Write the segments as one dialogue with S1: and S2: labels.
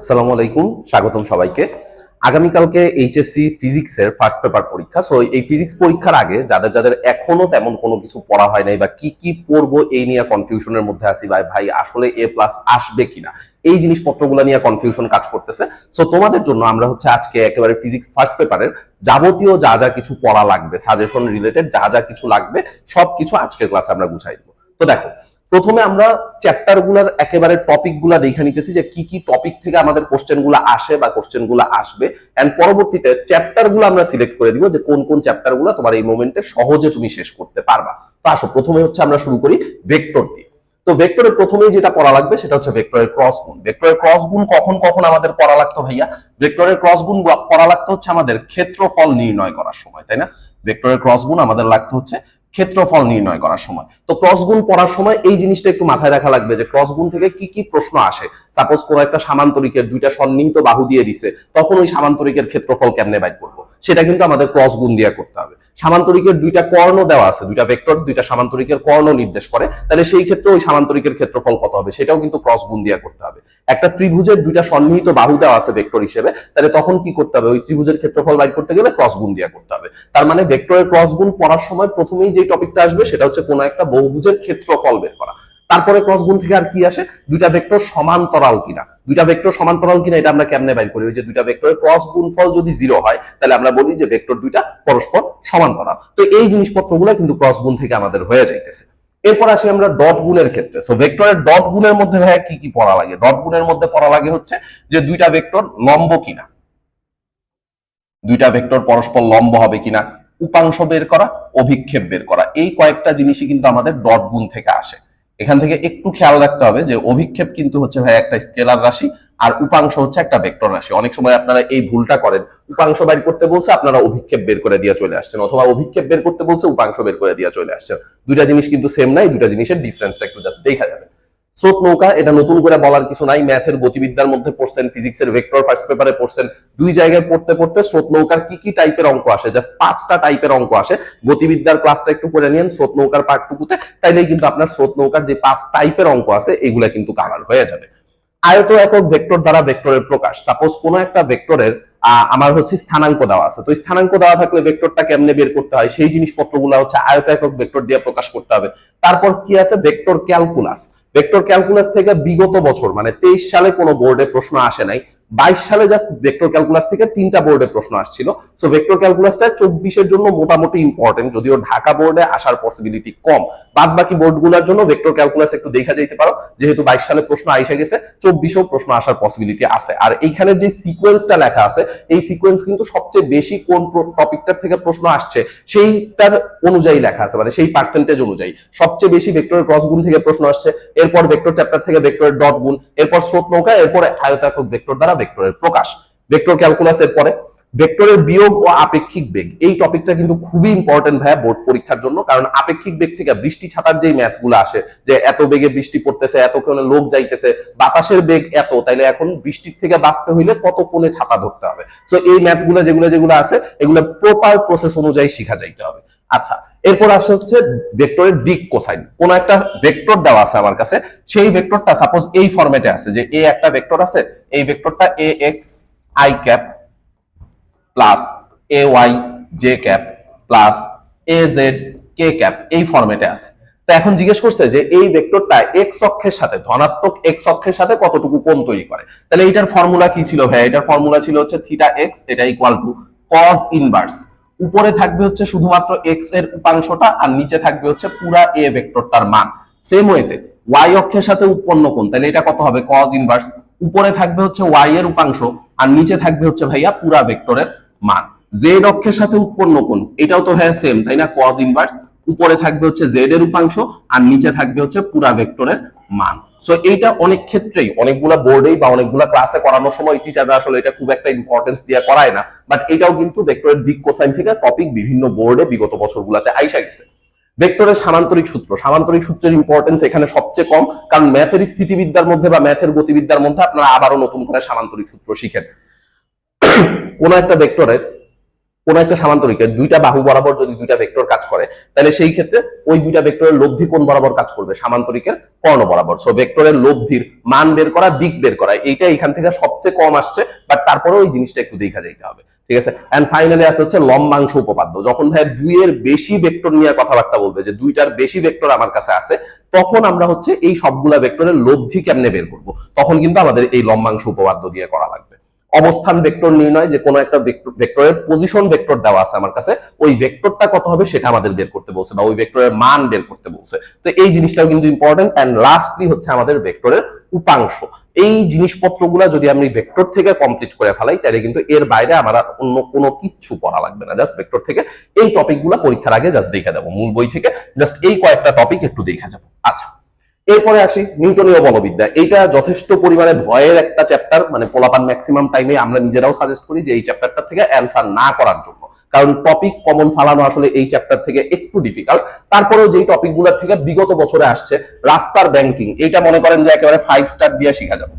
S1: আসসালামু আলাইকুম, স্বাগতম সবাইকে। আগামীকালকে এইচএসসি ফিজিক্সের ফার্স্ট পেপার পরীক্ষা। সো এই ফিজিক্স পরীক্ষার আগে যাদের যাদের এখনো তেমন কোনো কিছু পড়া হয় নাই বা কি কি পড়বো এই নিয়ে কনফিউশনের মধ্যে আছি, ভাই আসলে এ প্লাস আসবে কিনা, এই জিনিসপত্রগুলো নিয়ে কনফিউশন কাজ করতেছে। সো তোমাদের জন্য আমরা আজকে একেবারে ফিজিক্স ফার্স্ট পেপারের যাবতীয় যা যা কিছু পড়া লাগবে, সাজেশন রিলেটেড যা যা কিছু লাগবে সবকিছু আজকের ক্লাসে আমরা গুছাই দেবো। তো দেখো, প্রথমে আমরা চ্যাপ্টার গুলার একেবারে টপিক গুলা দেখে নিতেছি যে কি কি টপিক থেকে আমাদের কোশ্চেন গুলা আসে বা কোশ্চেন গুলা আসবে, এন্ড পরবর্তীতে চ্যাপ্টার গুলো আমরা সিলেক্ট করে দিব যে কোন কোন চ্যাপ্টার গুলা তোমার এই মোমেন্টে সহজে তুমি শেষ করতে পারবা। তো আসো, প্রথমে আমরা শুরু করি ভেক্টর দিয়ে। তো ভেক্টরের প্রথমেই যেটা পড়া লাগবে সেটা হচ্ছে ভেক্টরের ক্রস গুণ। ভেক্টরের ক্রস গুণ কখন কখন আমাদের পড়া লাগতো ভাইয়া? ভেক্টরের ক্রস গুণ পড়া লাগতো হচ্ছে আমাদের ক্ষেত্রফল নির্ণয় করার সময়, তাই না? ভেক্টরের ক্রস গুণ আমাদের লাগতো হচ্ছে ক্ষেত্রফল নির্ণয় করার সময়। তো ক্রস গুণ পড়ার সময় এই জিনিসটা একটু মাথায় রাখা লাগবে যে ক্রস গুণ থেকে কি কি প্রশ্ন আসে। সাপোজ কোন একটা সামান্তরিকের দুইটা সন্নিহিত বাহু দিয়ে দিছে, তখন ওই সামান্তরিকের ক্ষেত্রফল কেমনে বাইর করবো সেটা কিন্তু আমাদের ক্রস গুণ দিয়ে করতে হবে। সামান্তরিকের দুইটা কর্ণ দেওয়া আছে, দুইটা ভেক্টর দুইটা সামান্তরিকের কর্ণ নির্দেশ করে, তাহলে সেই ক্ষেত্রে ওই সামান্তরিকের ক্ষেত্রফল কত হবে সেটাও কিন্তু ক্রস গুণ দিয়ে করতে হবে। একটা ত্রিভুজের দুইটা সন্নিহিত বাহু দেওয়া আছে ভেক্টর হিসেবে, তাহলে তখন কি করতে হবে? ওই ত্রিভুজের ক্ষেত্রফল বাইর করতে গেলে ক্রস গুণ দিয়ে করতে হবে। তার মানে ভেক্টরের ক্রস গুণ পড়ার সময় প্রথমেই যে টপিকটা আসবে সেটা হচ্ছে কোন একটা বহুভুজের ক্ষেত্রফল বের করা। তারপরে ক্রস গুণ থেকে আর কি আসে? দুইটা ভেক্টর সমান্তরাল কিনা। দুইটা ভেক্টর সমান্তরাল কিনা এটা আমরা কেমনে বাইর করি? ওই যে দুইটা ভেক্টরের ক্রস গুণফল যদি 0 হয় তাহলে আমরা বলি যে ভেক্টর দুইটা পরস্পর সমান্তরাল। তো এই জিনিসপত্রগুলো কিন্তু ক্রস গুণ থেকে আমাদের হয়ে যাইতেছে। এরপর আসি আমরা ডট গুণের ক্ষেত্রে। সো ভেক্টরের ডট গুণের মধ্যে ভাইয়া কি কি পড়া লাগে? ডট গুণের মধ্যে পড়া লাগে হচ্ছে যে দুইটা ভেক্টর লম্ব কিনা, দুইটা ভেক্টর পরস্পর লম্ব হবে কিনা, উপাংশ বের করা, অভিক্ষেপ বের করা, এই কয়েকটা জিনিসই কিন্তু আমাদের ডট গুণ থেকে আসে। এখান থেকে একটু খেয়াল রাখতে হবে যে অভিক্ষেপ কিন্তু হচ্ছে ভাই একটা স্কেলার রাশি, আর উপাংশ হচ্ছে একটা ভেক্টর রাশি। অনেক সময় আপনারা এই ভুলটা করেন, উপাংশ বের করতে বলছে আপনারা অভিক্ষেপ বের করে দিয়ে চলে আসছেন, অথবা অভিক্ষেপ বের করতে বলছে উপাংশ বের করে দিয়ে চলে আসছেন। দুইটা জিনিস কিন্তু সেম নাই, দুইটা জিনিসের ডিফারেন্সটা একটু জাস্ট দেখা যাবে। স্রোত নৌকা, এটা নতুন করে বলার কিছু নাই, ম্যাথের গতিবিদ্যার মধ্যে পড়ছেন, ফিজিক্সের ভেক্টর ফার্স্ট পেপারে পড়ছেন। দুই জায়গায় পড়তে পড়তে স্রোত নৌকার কি কি টাইপের অঙ্ক আসে, জাস্ট 5টা টাইপের অঙ্ক আসে। গতিবিদ্যার ক্লাসটা একটু করে নিন স্রোত নৌকার পার্টটুকুতে, তাইলেই কিন্তু আপনার স্রোত নৌকার যে 5 টাইপের অঙ্ক আছে এগুলা কিন্তু কাভার হয়ে যাবে। আয়ত একক ভেক্টর দ্বারা ভেক্টরের প্রকাশ। সাপোজ কোন একটা ভেক্টরের আমার স্থানাঙ্ক দেওয়া আছে, তো স্থানাঙ্ক দেওয়া থাকলে ভেক্টরটা কেমনে বের করতে হয় সেই জিনিসপত্রগুলো আয়ত একক ভেক্টর দিয়ে প্রকাশ করতে হবে। তারপর কি আছে? Vector calculus. ভেক্টর ক্যালকুলাস থেকে বিগত বছর মানে 23 সালে কোনো বোর্ডে প্রশ্ন আসে নাই, 22 সালে জাস্ট ভেক্টর ক্যালকুলাস থেকে 3টা বোর্ডে প্রশ্ন আসছিল। সো ভেক্টর ক্যালকুলাসটা 24-এর জন্য মোটামুটি ইম্পর্টেন্ট, যদিও ঢাকা বোর্ডে আসার পসিবিলিটি কম। বাদ বাকি বোর্ডগুলোর জন্য ভেক্টর ক্যালকুলাস একটু দেখা যাইতে পারো, যেহেতু 22 সালে প্রশ্ন আইসা গেছে, 24-এও প্রশ্ন আসার পসিবিলিটি আছে। আর এইখানের যে সিকোয়েন্সটা লেখা আছে, এই সিকোয়েন্স কিন্তু সবচেয়ে বেশি কোন টপিকটার থেকে প্রশ্ন আসছে সেইটার অনুযায়ী লেখা আছে, মানে সেই পার্সেন্টেজ অনুযায়ী সবচেয়ে বেশি ভেক্টরের ক্রস গুণ থেকে প্রশ্ন আসছে, এরপর ভেক্টর চ্যাপ্টার থেকে ভেক্টরের ডট গুণ, এরপর স্রোত নৌকা, এরপর আয়ত একক ভেক্টর দ্বারা ভেক্টরের প্রকাশ। ভেক্টর ক্যালকুলাসের পরে ভেক্টরের বিয়োগ ও আপেক্ষিক বেগ, এই টপিকটা কিন্তু খুবই ইম্পর্টেন্ট ভাইয়া বোর্ড পরীক্ষার জন্য। কারণ আপেক্ষিক বেগ থেকে বৃষ্টি ছাতার যে ম্যাথগুলো আসে, যে এত বেগে বৃষ্টি পড়তেছে, এত কোণে লোক যাইতেছে, বাতাসের বেগ এত, তাইলে এখন বৃষ্টির থেকে বাঁচতে হইলে কত কোণে ছাতা ধরতে হবে। সো এই ম্যাথগুলো যেগুলো আছে এগুলো প্রপার প্রসেস অনুযায়ী শিখা যাইতে হবে। আচ্ছা, এরপর আসে হচ্ছে ভেক্টরের দিক কোসাইন। কোন একটা ভেক্টর দেওয়া আছে আমার কাছে, সেই ভেক্টরটা সাপোজ এই ফরম্যাটে আছে যে এ একটা ভেক্টর আছে, এই ভেক্টরটা a x i cap plus a y j cap plus a z k cap, এই ফরম্যাটে আছে। তো এখন জিজ্ঞেস করছে যে এই ভেক্টরটা এক্স অক্ষের সাথে, ধনাত্মক এক্স অক্ষের সাথে কতটুকু কোণ তৈরি করে। তাহলে এটার ফর্মুলা কি ছিল ভাই? এটার ফর্মুলা ছিল হচ্ছে থিটা এক্স, এটা ইকুয়াল টু কজ ইনভার্স, উপরে থাকবে হচ্ছে শুধুমাত্র এক্স এর উপাংশটা, আর নিচে থাকবে হচ্ছে পুরা এ ভেক্টরটার মান। সেম ওয়েতে ওয়াই অক্ষের সাথে উৎপন্ন কোণ, তাহলে এটা কত হবে? কজ ইনভার্স, উপরে থাকবে হচ্ছে ওয়াই এর উপাংশ, আর নিচে থাকবে হচ্ছে ভাইয়া পুরা ভেক্টরের মান। জেড অক্ষের সাথে উৎপন্ন কোণ, এটাও তো ভাইয়া সেম, তাই না? কজ ইনভার্স, উপরে থাকবে হচ্ছে জেড এর উপাংশ, আর নিচে থাকবে হচ্ছে পুরা ভেক্টরের মান। সো এইটা অনেক ক্ষেত্রেই অনেকগুলা বোর্ডেই বা অনেকগুলা ক্লাসে করানোর সময় টিচাররা আসলে এটা খুব একটা ইম্পর্টেন্স দিয়ে করায় না, বাট এটাও কিন্তু ভেক্টরের দিক কোসাইন থেকে টপিক বিভিন্ন বোর্ডে বিগত বছরগুলোতে আইসা গেছে। ভেক্টরের সামান্তরিক সূত্র, সামান্তরিক সূত্রের ইম্পর্টেন্স এখানে সবচেয়ে কম, কারণ ম্যাথের স্থিতিবিদ্যার মধ্যে বা ম্যাথের গতিবিদ্যার মধ্যে আপনারা আবারও নতুন করে সামান্তরিক সূত্র শিখেন। কোন একটা ভেক্টরের কোন একটা সামান্তরিকের দুইটা বাহু বরাবর যদি দুইটা ভেক্টর কাজ করে, তাহলে সেই ক্ষেত্রে ওই দুইটা ভেক্টরের লব্ধি কোন বরাবর কাজ করবে? সামান্তরিকের কর্ণ বরাবর। সো ভেক্টরের লব্ধির মান বের করা, দিক বের করা, এইটা এখান থেকে সবচেয়ে কম আসছে, বাট তারপরেও ওই জিনিসটা একটু দেখা যাইতে হবে, ঠিক আছে। এন্ড ফাইনালি আছে হচ্ছে লম্বাংশ উপপাদ্য। যখন ভাই দুইয়ের বেশি ভেক্টর নিয়ে কথাবার্তা বলবে, যে দুইটার বেশি ভেক্টর আমার কাছে আছে, তখন আমরা হচ্ছে এই সবগুলা ভেক্টরের লব্ধি কেমনে বের করব, তখন কিন্তু আমাদের এই লম্বাংশ উপপাদ্য দিয়ে করা লাগবে। অবস্থান ভেক্টর নির্ণয়, যে কোনো একটা ভেক্টরের পজিশন ভেক্টর দেওয়া আছে আমার কাছে, ওই ভেক্টরটা কত হবে সেটা আমাদের বের করতে বলছে, বা ওই ভেক্টরের মান বের করতে বলছে। তো এই জিনিসটাও কিন্তু ইম্পর্টেন্ট। এন্ড লাস্টলি হচ্ছে আমাদের ভেক্টরের উপাংশ। এই জিনিসপত্রগুলা যদি আমি ভেক্টর থেকে কমপ্লিট করে ফেলাই, তাহলে কিন্তু এর বাইরে আমার অন্য কোনো কিচ্ছু পড়া লাগবে না, জাস্ট ভেক্টর থেকে এই টপিকগুলো পরীক্ষার আগে জাস্ট দেখে দেবো, মূল বই থেকে জাস্ট এই কয়েকটা টপিক একটু দেখে যাবো। আচ্ছা, এরপরে আসি নিউটনীয় বলবিদ্যা। এইটা যথেষ্ট পরিমাণে ভয়ের একটা চ্যাপ্টার, মানে পোলাপান ম্যাক্সিমাম টাইমে আমরা নিজেরাও সাজেস্ট করি যে এই চ্যাপ্টারটা থেকে অ্যান্সার না করার জন্য, কারণ টপিক কমন ফালানো আসলে এই চ্যাপ্টার থেকে একটু ডিফিকাল্ট। তারপরেও যেই টপিকগুলো থেকে বিগত বছরে আসছে, রাস্তার ব্যাংকিং, এইটা মনে করেন যে একেবারে 5 স্টার দিয়ে শিখা যাবে,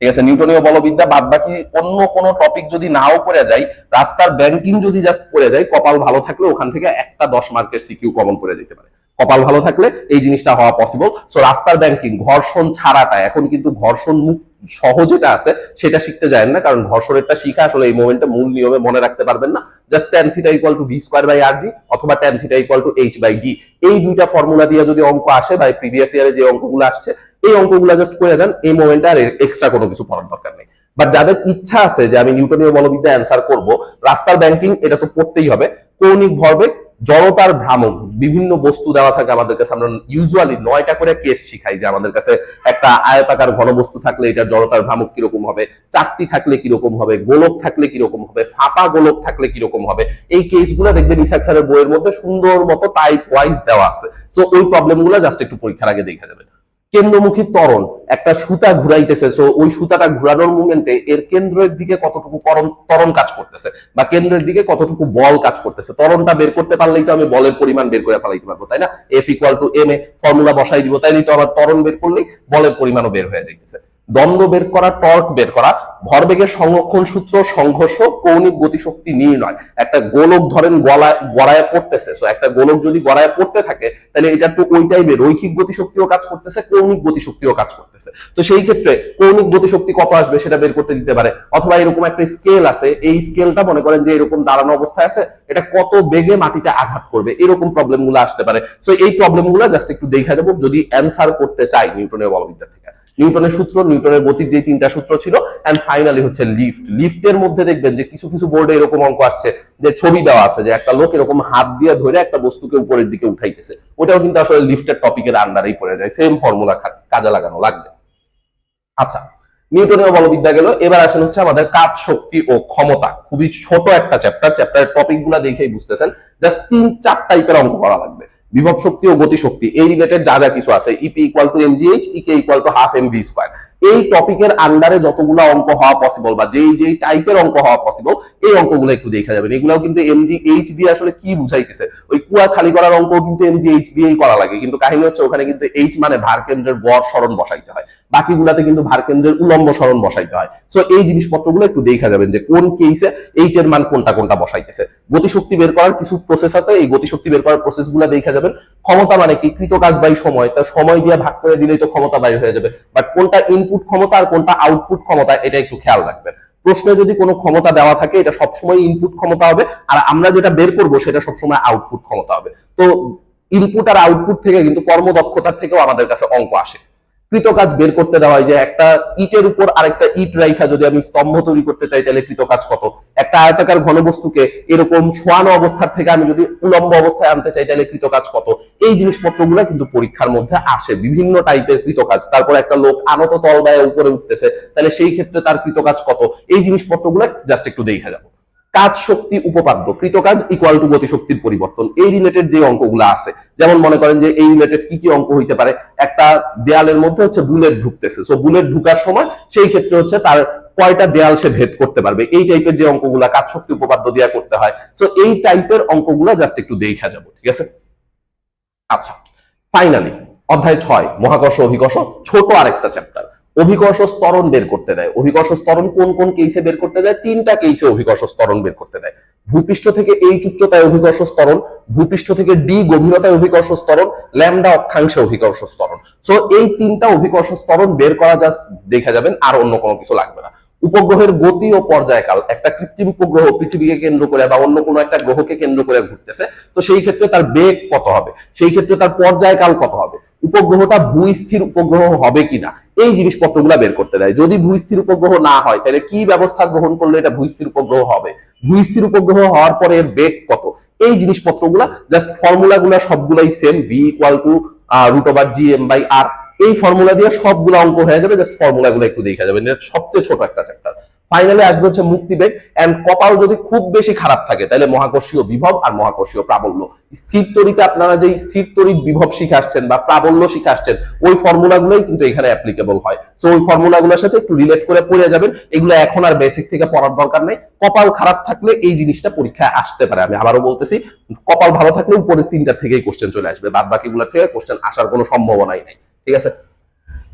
S1: ঠিক আছে। নিউটনীয় বলবিদ্যা বাদ বাকি অন্য কোনো টপিক যদি নাও পড়ে যায়, রাস্তার ব্যাংকিং যদি জাস্ট পড়ে যায়, কপাল ভালো থাকলে ওখান থেকে একটা 10 মার্কের সিকিউ কমন পড়ে যেতে পারে, কপাল ভালো থাকলে এই জিনিসটা হওয়া পসিবল। সো রাস্তার ব্যাংকিং, ঘর্ষণ ছাড়াটা, এখন কিন্তু ঘর্ষণ মুক্ত সহ যেটা আছে সেটা শিখতে যায় না, কারণ ঘর্ষণেরটা শিখা আসলে এই মোমেন্টে মূল নিয়মে মনে রাখতে পারবেন না। জাস্ট tan θ = v²/rg অথবা tan θ = h/d, এই দুইটা ফর্মুলা দিয়ে যদি অঙ্ক আসে, বা প্রিভিয়াস ইয়ারে যে অঙ্কগুলো আসছে এই অঙ্কগুলো জাস্ট করে যান, এই মোমেন্টে আর এক্সট্রা কোনো কিছু পড়ার দরকার নেই। বাট যাদের ইচ্ছা আছে যে আমি নিউটনীয় বলবিদ্যা অ্যান্সার করব, রাস্তার ব্যাংকিং এটা তো পড়তেই হবে। কৌণিক ভরবেগ, জড়তার ভ্রামক, বিভিন্ন বস্তু দেওয়া থাকে আমাদের কাছে, আমরা ইউজুয়ালি 9টা করে কেস শিখাই, যে আমাদের কাছে একটা আয়তাকার ঘনবস্তু থাকলে এটা জড়তার ভ্রামক কিরকম হবে, চাকতি থাকলে কিরকম হবে, গোলক থাকলে কিরকম হবে, ফাঁপা গোলক থাকলে কিরকম হবে। এই কেসগুলো দেখবেন ইসাক স্যারের বইয়ের মধ্যে সুন্দর মতো টাইপ ওয়াইজ দেওয়া আছে। সো ওই প্রবলেমগুলো জাস্ট একটু পরীক্ষার আগে দেখা যাবে। কেন্দ্রমুখী ত্বরণ, একটা সুতা ঘুরাইতেছে, সো ওই সুতাটা ঘুরানোর মুভমেন্টে এর কেন্দ্রের দিকে কতটুকু ত্বরণ কাজ করতেছে, বা কেন্দ্রের দিকে কতটুকু বল কাজ করতেছে, ত্বরণটা বের করতে পারলেই তো আমি বলের পরিমাণ বের করে ফেলাইতে পারবো, তাই না? F = ma, ফর্মুলা বসাই দিব, তাইলেই তো আমার ত্বরণ বের করলেই বলের পরিমাণও বের হয়ে যাইতেছে। দ্বন্দ্ব বের করা, টর্ক বের করা, ভরবেগের সংরক্ষণ সূত্র, সংঘর্ষ, কৌণিক গতিশক্তি নির্ণয়। একটা গোলক ধরেন গড়ায় পড়তেছে, সো একটা গোলক যদি গড়ায় পড়তে থাকে, তাহলে এটা তো ওই টাইপের রৈখিক গতিশক্তিও কাজ করতেছে, কৌণিক গতিশক্তিও কাজ করতেছে। তো সেই ক্ষেত্রে কৌণিক গতিশক্তি কত আসবে সেটা বের করতে দিতে পারে। অথবা এরকম একটা স্কেল আছে, এই স্কেলটা মনে করেন যে এরকম দাঁড়ানো অবস্থায় আছে, এটা কত বেগে মাটিতে আঘাত করবে, এরকম প্রবলেমগুলো আসতে পারে। সো এই প্রবলেমগুলো জাস্ট একটু দেখা যাবো যদি অ্যান্সার করতে চাই নিউটনীয় বলবিদ্যা থেকে। নিউটনের সূত্র, নিউটনের গতির যে 3টা সূত্র ছিল, এন্ড ফাইনালি হচ্ছে লিফট। লিফটের মধ্যে দেখবেন যে কিছু কিছু বোর্ডে এরকম অঙ্ক আসছে যে ছবি দেওয়া আছে, যে একটা লোক এরকম হাত দিয়ে ধরে একটা বস্তুকে উপরের দিকে উঠাইতেছে, ওটাও কিন্তু আসলে লিফটের টপিকের আন্ডারেই পড়ে যায়, সেম ফর্মুলা কাজে লাগানো লাগবে। আচ্ছা, নিউটনীয় বলবিদ্যা গেল। এবার আসেন হচ্ছে আমাদের কাজ, শক্তি ও ক্ষমতা। খুবই ছোট একটা চ্যাপ্টার, চ্যাপ্টারের টপিকগুলো দেখেই বুঝতেছেন, জাস্ট 3-4 টাইপের অঙ্ক করা লাগবে। বিভব শক্তি ও গতি শক্তি, এই রিলেটেড যা যা কিছু আছে, EP = mgh, EK = ½ mv², এই টপিকের আন্ডারে যতগুলো অঙ্ক হওয়া পসিবল, বা যেই টাইপের অঙ্ক হওয়া পসিবল, এই অঙ্কগুলো একটু দেখা যাবেন। এগুলাও কিন্তু mgh দিয়ে আসলে কি বুঝাইতেছে, ওই কুয়া খালি করার অঙ্ক কিন্তু mgh দিয়েই করা লাগে, কিন্তু কাহিনী হচ্ছে ওখানে কিন্তু h মানে ভার কেন্দ্রের গড় সরণ বসাইতে হয়, বাকিগুলাতে কিন্তু ভার কেন্দ্রের উলম্ব সরণ বসাইতে হয়। সো এই জিনিসপত্রগুলো একটু দেখা যাবেন যে কোন কেসে h এর মান কোনটা কোনটা বসাইতেছে। গতিশক্তি বের করার কিছু প্রসেস আছে, এই গতিশক্তি বের করার প্রসেসগুলো দেখা যাবেন। ক্ষমতা মানে কি, কৃত কাজ বাই সময়, তা সময় দিয়ে ভাগ করে দিলেই তো ক্ষমতা বাইর হয়ে যাবে, বাট কোনটা ইনপুট ক্ষমতা আর কোনটা আউটপুট ক্ষমতা এটা একটু খেয়াল রাখবেন। প্রশ্নে যদি কোনো ক্ষমতা দেওয়া থাকে, এটা সবসময় ইনপুট ক্ষমতা হবে, আর আমরা যেটা বের করব সেটা সবসময় আউটপুট ক্ষমতা হবে। তো ইনপুট আর আউটপুট থেকে কিন্তু কর্মদক্ষতার থেকেও আমাদের কাছে অঙ্ক আসে। কৃত কাজ বের করতে দেওয়া হয়, যে একটা ইটের উপর আরেকটা ইট রাইখা যদি আমি স্তম্ভ তৈরি করতে চাই, তাহলে কৃত কাজ কত। একটা আয়তাকার ঘনবস্তুকে এরকম শোয়ানো অবস্থার থেকে আমি যদি উলম্ব অবস্থায় আনতে চাই, তাহলে কৃত কাজ কত। এই জিনিসপত্রগুলো কিন্তু পরীক্ষার মধ্যে আসে, বিভিন্ন টাইপের কৃত কাজ। তারপর একটা লোক আনত তল বায়ে উপরে উঠতেছে, তাহলে সেই ক্ষেত্রে তার কৃত কাজ কত, এই জিনিসপত্রগুলো জাস্ট একটু দেখা যাবো। কাজ, শক্তি, উপপাদ্য, কৃত কাজ = গতিশক্তির পরিবর্তন, এই রিলেটেড যে অঙ্কগুলো আছে, যেমন মনে করেন যে এই রিলেটেড কি কি অঙ্ক হইতে পারে। একটা দেয়ালের মধ্যে হচ্ছে বুলেট ঢুকতেছে, সো বুলেট ঢুকার সময় সেই ক্ষেত্রে হচ্ছে তার কয়টা দেয়াল সে ভেদ করতে পারবে, এই টাইপের যে অঙ্কগুলা কাজ, শক্তি, উপপাদ্য দিয়ে করতে হয়। সো এই টাইপের অঙ্কগুলা জাস্ট একটু দেখা যাবো, ঠিক আছে। আচ্ছা, ফাইনালি অধ্যায় 6 মহাকর্ষ অভিকর্ষ, ছোট আরেকটা চ্যাপ্টার। অভিকর্ষ ত্বরণ বের করতে দেয়। অভিকর্ষ ত্বরণ কোন কোন কেসে বের করতে দেয়? 3টা কেসে অভিকর্ষ ত্বরণ বের করতে দেয়। ভূপৃষ্ঠ থেকে H উচ্চতায় অভিকর্ষ ত্বরণ, ভূপৃষ্ঠ থেকে D গভীরতায় অভিকর্ষ ত্বরণ, ল্যামডা অক্ষাংশে অভিকর্ষ ত্বরণ। সো এই 3টা অভিকর্ষ ত্বরণ বের করা জাস্ট দেখে যাবেন, আর অন্য কোনো কিছু লাগবে না। উপগ্রহের গতি ও পর্যায়কাল, একটা কৃত্রিম উপগ্রহ পৃথিবীকে কেন্দ্র করে বা অন্য কোনো একটা গ্রহকে কেন্দ্র করে ঘুরতেছে, তো সেই ক্ষেত্রে তার বেগ কত হবে, সেই ক্ষেত্রে তার পর্যায়কাল কত হবে, উপগ্রহটা ভূস্থির উপগ্রহ হবে কিনা, এই জিনিসপত্রগুলো বের করতে দেয়। যদি ভূস্থির উপগ্রহ না হয় তাহলে কি ব্যবস্থা গ্রহণ করলে এটা ভূস্থির উপগ্রহ হবে, ভূস্থির উপগ্রহ হওয়ার পরে এর বেগ কত, এই জিনিসপত্রগুলা জাস্ট ফর্মুলাগুলা সবগুলাই same, V equal to √g/m/r, এই ফর্মুলা দিয়ে সবগুলো অঙ্ক হয়ে যাবে। জাস্ট ফর্মুলাগুলো একটু দেখা যাবে, এটা সবচেয়ে ছোট একটা চ্যাপ্টার। ফাইনালি আসবে হচ্ছে মুক্তিবেগ এন্ড কপাল যদি খুব বেশি খারাপ থাকে তাহলে মহাকর্ষীয় বিভব আর মহাকর্ষীয় প্রাবল্য। স্থির তড়িতে আপনারা যে স্থির তড়িৎ বিভব শিখে আসছেন বা প্রাবল্য শিখে আসছেন, ওই ফর্মুলাগুলোই কিন্তু এখানে অ্যাপ্লিকেবল হয়। সো ওই ফর্মুলাগুলোর সাথে একটু রিলেট করে পড়ে যাবেন, এগুলো এখন আর বেসিক থেকে পড়ার দরকার নেই। কপাল খারাপ থাকলে এই জিনিসটা পরীক্ষায় আসতে পারে, আমি আবারও বলতেছি, কপাল ভালো থাকলে উপরের 3টা থেকেই কোশ্চেন চলে আসবে, বাদ বাকিগুলো থেকে কোশ্চেন আসার কোনো সম্ভাবনাই নাই। ঠিক আছে,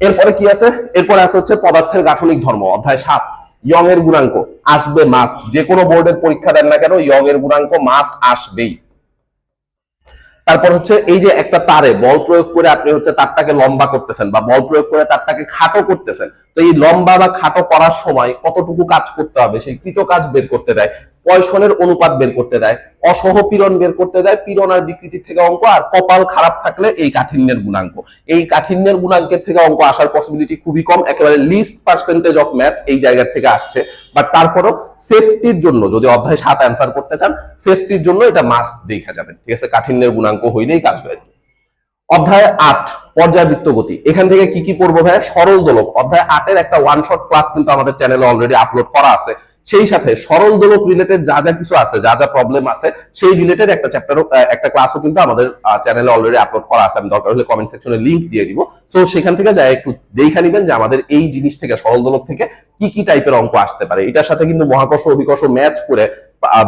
S1: এরপরে কি আছে? এরপরে আছে হচ্ছে পদার্থের গাঠনিক ধর্ম, অধ্যায় 7, ইয়ং এর গুণাঙ্ক আসবে মাস্ট। যে কোনো বোর্ডের পরীক্ষা দেন না কেন, ইয়ং এর গুণাঙ্ক মাস্ট আসবেই। তারপর হচ্ছে এই যে একটা তারে বল প্রয়োগ করে আপনি হচ্ছে তারটাকে লম্বা করতেছেন বা বল প্রয়োগ করে তারটাকে খাটো করতেছেন, তো এই লম্বা বা খাটো করার সময় কতটুকু কাজ করতে হবে সেই কৃত কাজ বের করতে দেয়, পয়সনের অনুপাত বের করতে দেয়, অসহপীড়ন বের করতে দেয়, পীড়ন আর বিকৃতি থেকে অঙ্ক, আর কপাল খারাপ থাকলে এই কাঠিন্যের গুণাঙ্ক। এই কাঠিন্যের গুণাঙ্কের থেকে অঙ্ক আসার পসিবিলিটি খুবই কম, একেবারে লিস্ট পার্সেন্টেজ অফ ম্যাথ এই জায়গা থেকে আসছে। বাট তারপরও সেফটির জন্য যদি অধ্যায় 7 অ্যান্সার করতে চান, সেফটির জন্য এটা মাস্ট দেখা যাবেন। ঠিক আছে, কাঠিন্যের গুণাঙ্ক হইলেই কাজ হয়ে যাবে। অধ্যায় 8, পর্যায়বৃত্ত গতি, এখান থেকে কি কি পড়বো ভাই? সরল দোলক। অধ্যায় 8-এর একটা ওয়ান শট ক্লাস কিন্তু আমাদের চ্যানেলে অলরেডি আপলোড করা আছে, সেই সাথে সরল দোলক রিলেটেড যা যা কিছু আছে, যা যা প্রবলেম আছে সেই রিলেটেড একটা চ্যাপ্টারও একটা ক্লাসও কিন্তু আমাদের চ্যানেলে অলরেডি আপলোড করা আছে। আমি দরকার হলে কমেন্ট সেকশনে লিংক দিয়ে দিব, সো সেখান থেকে যা একটু দেখে নেবেন যে আমাদের এই জিনিস থেকে, সরল দোলক থেকে কি কি টাইপের অঙ্ক আসতে পারে। এটার সাথে কিন্তু মহাকর্ষ অভিকর্ষ ম্যাচ করে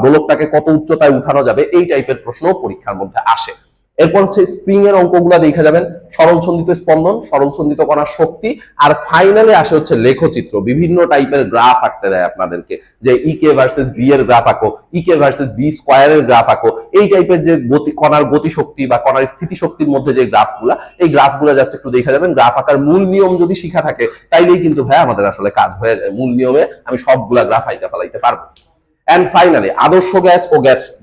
S1: দোলকটাকে কত উচ্চতায় উঠানো যাবে এই টাইপের প্রশ্ন পরীক্ষার মধ্যে আসে। এরপর হচ্ছে স্প্রিং এর অঙ্কগুলো দেখা যাবেন, সরল ছন্দিত স্পন্দন, সরল ছন্দিত কণার শক্তি, আর ফাইনালে আসে হচ্ছে লেখচিত্র। বিভিন্ন টাইপের গ্রাফ আঁকতে দেয় আপনাদেরকে, যে ইকে ভার্সেস ভি এর গ্রাফ আঁকো, ইকে ভার্সেস ভি স্কোয়ারের গ্রাফ আঁকো, এই টাইপের যে গতি, কণার গতিশক্তি বা কণার স্থিতিশক্তির মধ্যে যে গ্রাফগুলা, এই গ্রাফগুলো জাস্ট একটু দেখা যাবেন। গ্রাফ আঁকার মূল নিয়ম যদি শিখা থাকে তাইলেই কিন্তু ভাই আমাদের আসলে কাজ হয়ে যায়, মূল নিয়মে আমি সবগুলা গ্রাফ আঁকা ফেলাইতে পারবো। এন্ড ফাইনালি আদর্শ গ্যাস ও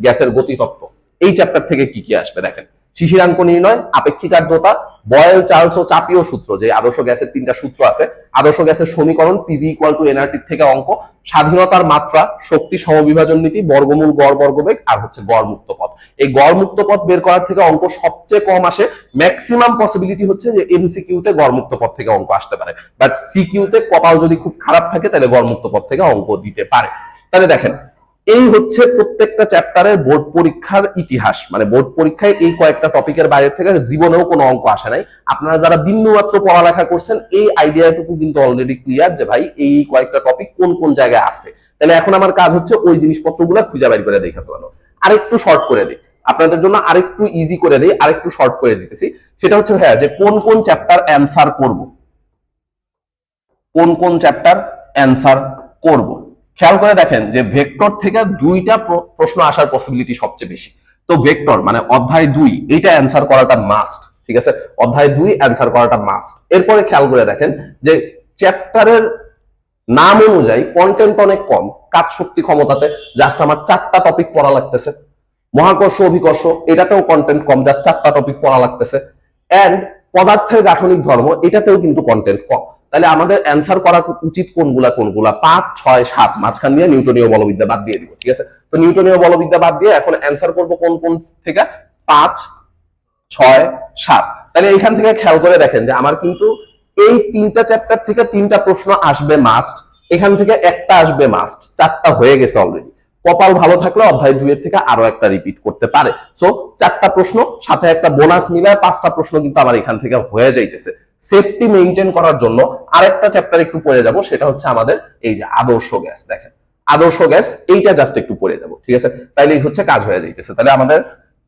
S1: গ্যাসের গতিতত্ত্ব, এই চ্যাপ্টার থেকে কি কি আসবে দেখেন। শিশিরাঙ্ক নির্ণয়, আপেক্ষিক আর্দ্রতা, বয়েল, চার্লস ও চাপীয় সূত্র, যে আদর্শ গ্যাসের 3টা সূত্র আছে, আদর্শ গ্যাসের সমীকরণ, পিভি ইকুয়াল টু এনআরটি থেকে অঙ্ক, স্বাধীনতার মাত্রা, শক্তি সমবিভাজন নীতি, বর্গমূল গড় বর্গবেগ, আর হচ্ছে গড় মুক্ত পথ। এই গড় মুক্ত পথ বের করার থেকে অঙ্ক সবচেয়ে কম আসে। ম্যাক্সিমাম পসিবিলিটি হচ্ছে যে এমসিকিউ তে গড় মুক্ত পথ থেকে অঙ্ক আসতে পারে, বাট সিকিউ তে কপাল যদি খুব খারাপ থাকে তাহলে গড় মুক্ত পথ থেকে অঙ্ক দিতে পারে। তাহলে দেখেন, এই হচ্ছে প্রত্যেকটা চ্যাপ্টারের বোর্ড পরীক্ষার ইতিহাস। মানে বোর্ড পরীক্ষায় এই কয়েকটা টপিকের বাইরে থেকে জীবনেও কোনো অঙ্ক আসে নাই। আপনারা যারা বিন্দু মাত্র পড়ালেখা করছেন এই আইডিয়াটুকু কিন্তু অলরেডি ক্লিয়ার যে ভাই এই কয়েকটা টপিক কোন কোন জায়গায় আছে। তাহলে এখন আমার কাজ হচ্ছে ওই জিনিসপত্রগুলো খুঁজে বাইর করে দেখে ফেলানো। আরেকটু শর্ট করে দিই আপনাদের জন্য, আরেকটু ইজি করে দিই, আরেকটু শর্ট করে দিতেছি। সেটা হচ্ছে হ্যাঁ, যে কোন কোন চ্যাপ্টার অ্যান্সার করব, কোন কোন চ্যাপ্টার অ্যান্সার করব। খেয়াল করে দেখেন যে ভেক্টর থেকে 2টা প্রশ্ন আসার পসিবিলিটি সবচেয়ে বেশি। তো ভেক্টর মানে অধ্যায় 2 এইটা অ্যান্সার করাটা মাস্ট। ঠিক আছে, অধ্যায় 2 অ্যান্সার করাটা মাস্ট। এরপরে খেয়াল করে দেখেন যে চ্যাপ্টারের নাম অনুযায়ী কন্টেন্ট অনেক কম, কাজ শক্তি ক্ষমতাতে জাস্ট আমার 4টা টপিক পড়া লাগতেছে, মহাকর্ষ অভিকর্ষ এটাতেও কন্টেন্ট কম, জাস্ট 4টা টপিক পড়া লাগতেছে, এন্ড পদার্থের গাঠনিক ধর্ম এটাতেও কিন্তু কন্টেন্ট কম। তাহলে আমাদের অ্যান্সার করা উচিত কোনগুলা, 5, 6, 7, মাঝখান দিয়ে নিউটনীয় বলবিদ্যা বাদ দিয়ে দিব। ঠিক আছে, তো নিউটনীয় বলবিদ্যা বাদ দিয়ে এখন অ্যান্সার করব কোন কোন থেকে, 5, 6, 7। তাহলে এইখান থেকে খেয়াল করে দেখেন যে আমার কিন্তু এই 3টা চ্যাপ্টার থেকে 3টা প্রশ্ন আসবে মাস্ট, এখান থেকে একটা আসবে মাস্ট, 4টা হয়ে গেছে অলরেডি। কপাল ভালো থাকলে অধ্যায় 2 এর থেকে আরো একটা রিপিট করতে পারে। সো 4টা প্রশ্ন সাথে একটা বোনাস মিলায় 5টা প্রশ্ন কিন্তু আমার এখান থেকে হয়ে যাইতেছে। সেফটি মেইনটেইন করার জন্য আরেকটা চ্যাপ্টার একটু পড়ে যাব, সেটা হচ্ছে আমাদের এই যে আদর্শ গ্যাস। দেখেন আদর্শ গ্যাস এইটা জাস্ট একটু পড়ে যাব। ঠিক আছে, তাইলেই হচ্ছে কাজ হয়ে যাইতেছে। তাহলে আমাদের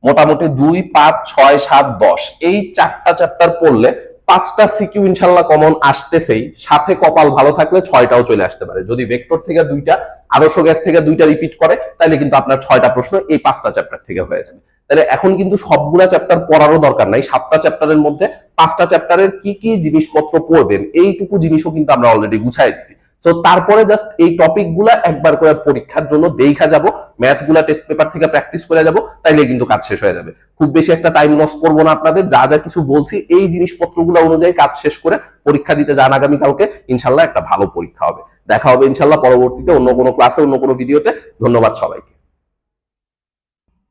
S1: মোটামুটি 2, 5, 6, 7, 10 এই 4টা চ্যাপ্টার পড়লে 5টা সিকিউ ইনশাল্লাহ কমন আসতেছেই, সাথে কপাল ভালো থাকলে 6টাও চলে আসতে পারে। যদি ভেক্টর থেকে 2টা, আদর্শ গ্যাস থেকে 2টা রিপিট করে, তাহলে কিন্তু আপনার 6টা প্রশ্ন এই 5টা চ্যাপ্টার থেকে হয়ে যাবে। তাহলে এখন কিন্তু সবগুলা চ্যাপ্টার পড়ারও দরকার নাই। 7টা চ্যাপ্টারের মধ্যে 5টা চ্যাপ্টারের কি কি জিনিসপত্র পড়বেন এইটুকু জিনিসও কিন্তু আমরা অলরেডি গুছাই দিছি। সো তারপরে জাস্ট এই টপিক গুলা একবার করে পরীক্ষার জন্য দেখা যাব, ম্যাথ গুলা টেস্ট পেপার থেকে প্র্যাকটিস করে যাব, তাইলে কিন্তু কাজ শেষ হয়ে যাবে। খুব বেশি একটা টাইম লস করবো না আপনাদের। যা যা কিছু বলছি এই জিনিসপত্রগুলো অনুযায়ী কাজ শেষ করে পরীক্ষা দিতে যান আগামীকালকে, ইনশাল্লাহ একটা ভালো পরীক্ষা হবে। দেখা হবে ইনশাল্লাহ পরবর্তীতে অন্য কোনো ক্লাসে, অন্য কোনো ভিডিওতে। ধন্যবাদ সবাইকে।